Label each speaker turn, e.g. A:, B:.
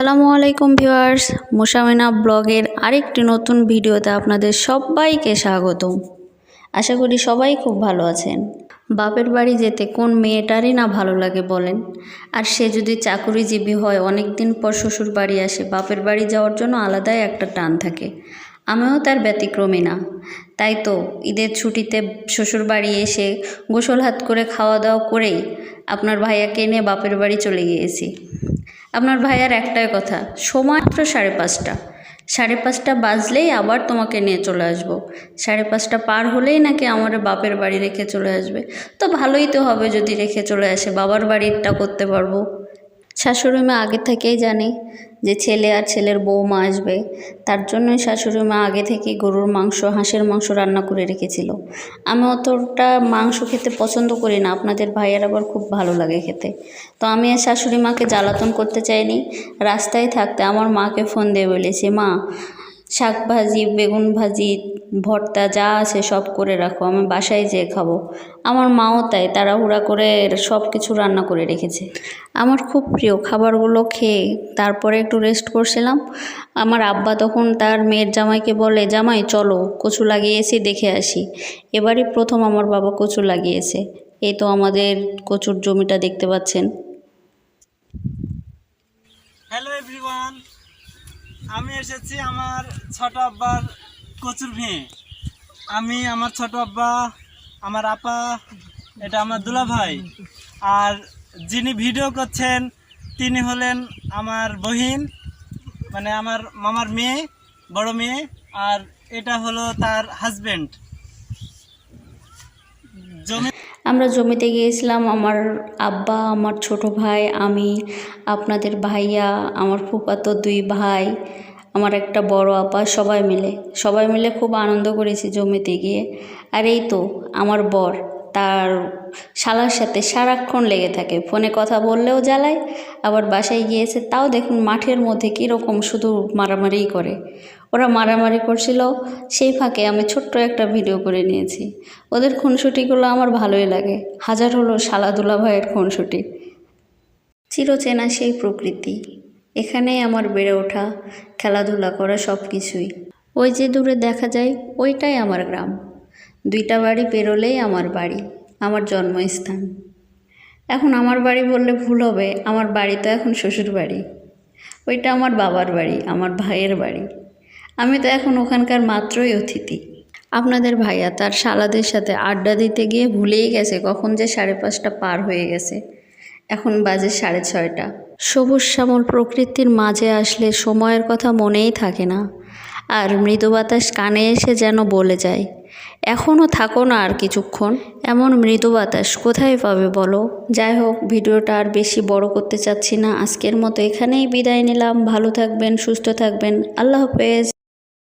A: আসসালামু আলাইকুম ভিউয়ার্স, মুসামিনা ব্লগের আরেকটি নতুন ভিডিওতে আপনাদের সবাইকে স্বাগতম। আশা করি সবাই খুব ভালো আছেন। বাপের বাড়ি যেতে কোন মেয়েটারই না ভালো লাগে বলেন। আর সে যদি চাকুরিজীবী হয়, অনেক দিন পর শ্বশুর বাড়ি আসে, বাপের বাড়ি যাওয়ার জন্য আলাদাই একটা টান থাকে। আমিও তার ব্যতিক্রমী না। তাই তো ঈদের ছুটিতে শ্বশুর বাড়ি এসে গোসল হাত করে খাওয়া দাওয়া করেই আপনার ভাইয়াকে নিয়ে বাপের বাড়ি চলে গিয়েছি। আপনার ভাইয়ার একটাই কথা, সময় মাত্র 5:30। 5:30 বাজলেই আবার তোমাকে নিয়ে চলে আসবো। 5:30 পার হলেই নাকি আমার বাপের বাড়ি রেখে চলে আসবে। তো ভালোই তো হবে যদি রেখে চলে আসে, বাবার বাড়িটা করতে পারবো। শাশুড়ি মা আগে থেকেই জানে যে ছেলে আর ছেলের বৌমা আসবে, তার জন্যই শাশুড়ি মা আগে থেকেই গরুর মাংস, হাঁসের মাংস রান্না করে রেখেছিল। আমি অতটা মাংস খেতে পছন্দ করি না, আপনাদের ভাইয়ের আবার খুব ভালো লাগে খেতে। তো আমি আর শাশুড়ি মাকে জ্বালাতন করতে চাইনি। রাস্তায় থাকতে আমার মাকে ফোন দিয়ে বলেছি, মা শাক ভাজি, বেগুন ভাজি, ভর্তা যা আছে সব করে রাখো, আমি বাসায় যেয়ে খাবো। আমার মাও তাই তাড়াহুড়া করে সব কিছু রান্না করে রেখেছে। আমার খুব প্রিয় খাবারগুলো খেয়ে তারপরে একটু রেস্ট করছিলাম। আমার আব্বা তখন তার মেয়ের জামাইকে বলে, জামাই চলো কচু লাগিয়েছি দেখে আসি। এবারই প্রথম আমার বাবা কচু লাগিয়েছে। এই তো আমাদের কচুর জমিটা দেখতে পাচ্ছেন।
B: হ্যালো এভরিওয়ান, আমি এসেছি আমার ছোট আব্বার কচুর ভেঙে। আমি, আমার ছোট আব্বা, আমার আপা, এটা আমার দুলা ভাই, আর যিনি ভিডিও করছেন তিনি হলেন আমার বহিন, মানে আমার মামার মেয়ে, বড় মেয়ে, আর এটা হলো তার হাজবেন্ড।
A: আমরা জমিতে গিয়েছিলাম, আমার আব্বা, আমার ছোট ভাই, আমি, আপনাদের ভাইয়া, আমার ফুফাতো 2 ভাই, আমার একটা বড় আপা, সবাই মিলে খুব আনন্দ করেছি জমিতে গিয়ে। আর এই তো আমার বর তার শালার সাথে সারাক্ষণ লেগে থাকে, ফোনে কথা বললেও জ্বালায়, আবার বাসায় গিয়েছে তাও দেখুন মাঠের মধ্যে কীরকম শুধু মারামারিই করে। ওরা মারামারি করছিল, সেই ফাঁকে আমি ছোট্ট একটা ভিডিও করে নিয়েছি। ওদের খুনসুটিগুলো আমার ভালোই লাগে, হাজার হলো শালা দুলা ভাইয়ের খুনসুটি। চিরচেনা সেই প্রকৃতি, এখানেই আমার বেড়ে ওঠা, খেলাধুলা করা সব কিছুই। ওই যে দূরে দেখা যায় ওইটাই আমার গ্রাম। 2টা বাড়ি পেরোলেই আমার বাড়ি, আমার জন্মস্থান। এখন আমার বাড়ি বললে ভুল হবে, আমার বাড়ি তো এখন শ্বশুর বাড়ি। ওইটা আমার বাবার বাড়ি, আমার ভাইয়ের বাড়ি। আমি তো এখন ওখানকার মাত্রই অতিথি। আপনাদের ভাইয়া তার শালাদের সাথে আড্ডা দিতে গিয়ে ভুলেই গেছে কখন যে 5:30 পার হয়ে গেছে। এখন বাজে 6:30। সবুজ শ্যামল প্রকৃতির মাঝে আসলে সময়ের কথা মনেই থাকে না, আর মৃদু বাতাস কানে এসে যেন বলে যায়, এখনও থাকো না আর কিছুক্ষণ। এমন মৃদু বাতাস কোথায় পাবে বলো। যাই হোক, ভিডিওটা আর বেশি বড় করতে চাচ্ছি না, আজকের মতো এখানেই বিদায় নিলাম। ভালো থাকবেন, সুস্থ থাকবেন, আল্লাহ হাফেজ।